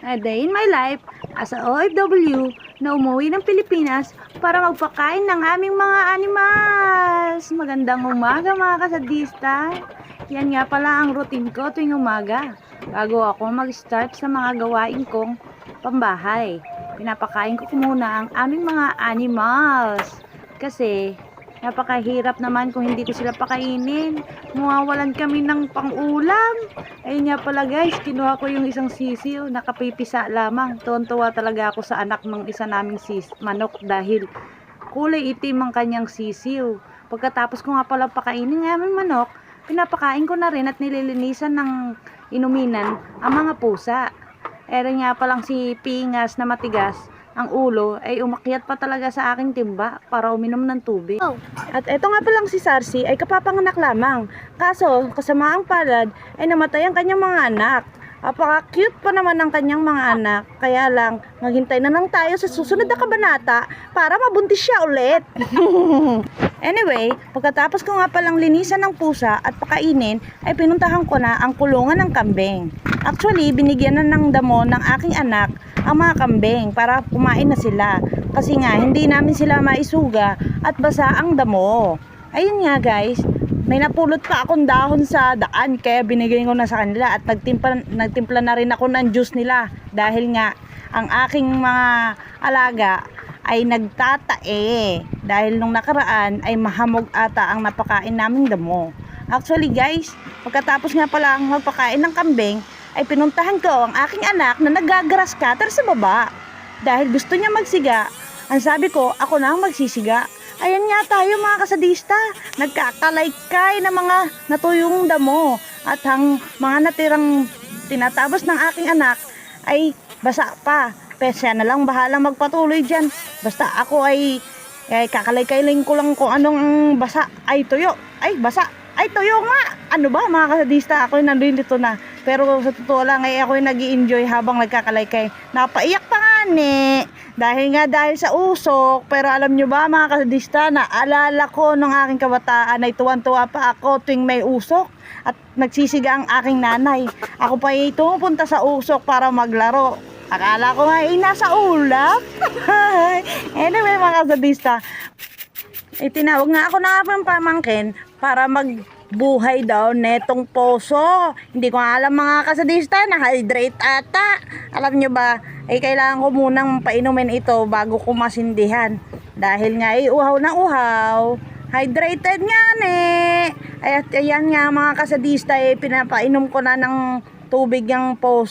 a day in my life as a OFW na umuwi ng Pilipinas para magpakain ng aming mga animals. Magandang umaga mga kasadista. Yan nga pala ang routine ko tuwing umaga bago ako mag-start sa mga gawain kong pambahay. Pinapakain ko muna ang aming mga animals kasi napakahirap naman kung hindi ko sila pakainin. Mawawalan kami ng pang-ulam. Ayun nga pala guys, kinuha ko yung isang sisiw, nakapipisa lamang. Tuwan-tuwa talaga ako sa anak ng isa naming manok dahil kulay itim ang kanyang sisiw. Pagkatapos ko nga pala pakainin ng aming manok, pinapakain ko na rin at nililinisan ng inuminan ang mga pusa. Ere nga palang si Pingas na matigas ang ulo ay umakyat pa talaga sa aking timba para uminom ng tubig. At eto nga palang si Sarsi ay kapapanganak lamang. Kaso, kasamaang palad ay namatay ang kanyang mga anak. Apaka-cute pa naman ng kanyang mga anak. Kaya lang, maghintay na lang tayo sa susunod na kabanata para mabuntis siya ulit. Anyway, pagkatapos ko nga palang linisan ng pusa at pakainin, ay pinuntahan ko na ang kulungan ng kambing. Actually, binigyan na ng damo ng aking anak ang mga kambing para kumain na sila. Kasi nga, hindi namin sila maisuga at basa ang damo. Ayun nga guys, may napulot pa akong dahon sa daan kaya binigay ko na sa kanila at nagtimpla na rin ako ng juice nila. Dahil nga, ang aking mga alaga ay nagtatae. Dahil nung nakaraan ay mahamog ata ang napakain naming damo. Actually guys, pagkatapos nga pala magpakain ng kambing, ay pinuntahan ko ang aking anak na nag-grass cutter sa baba. Dahil gusto niya magsiga, ang sabi ko, ako na ang magsisiga. Ayan nga tayo mga kasadista, nagkakalaykay na mga natuyong damo. At ang mga natirang tinatabas ng aking anak ay basa pa. Siya na lang bahalang magpatuloy dyan. Basta ako ay kakalaykay-ling ko lang kung anong basa ay tuyo. Ay basa, ay tuyo nga. Ano ba mga kasadista, ako nandun dito na. Pero sa totoo lang ay ako nag-i-enjoy habang nagkakalaykay. Napaiyak pa nga ni. Dahil sa usok. Pero alam nyo ba mga kasadista, naalala ko nung aking kabataan ay tuwan-tuwa pa ako tuwing may usok. At nagsisiga ang aking nanay. Ako pa ay tumupunta sa usok para maglaro. Akala ko nga ay nasa ulap. Anyway mga kasadista, tinawag nga ako na ng pamangkin para magbuhay daw netong poso. Hindi ko alam mga kasadista, na-hydrate ata. Alam nyo ba, ay kailangan ko munang painumin ito bago ko masindihan. Dahil nga ay uhaw na uhaw. Hydrated nga Ayan nga mga kasadista, pinapainom ko na ng tubig yung poso.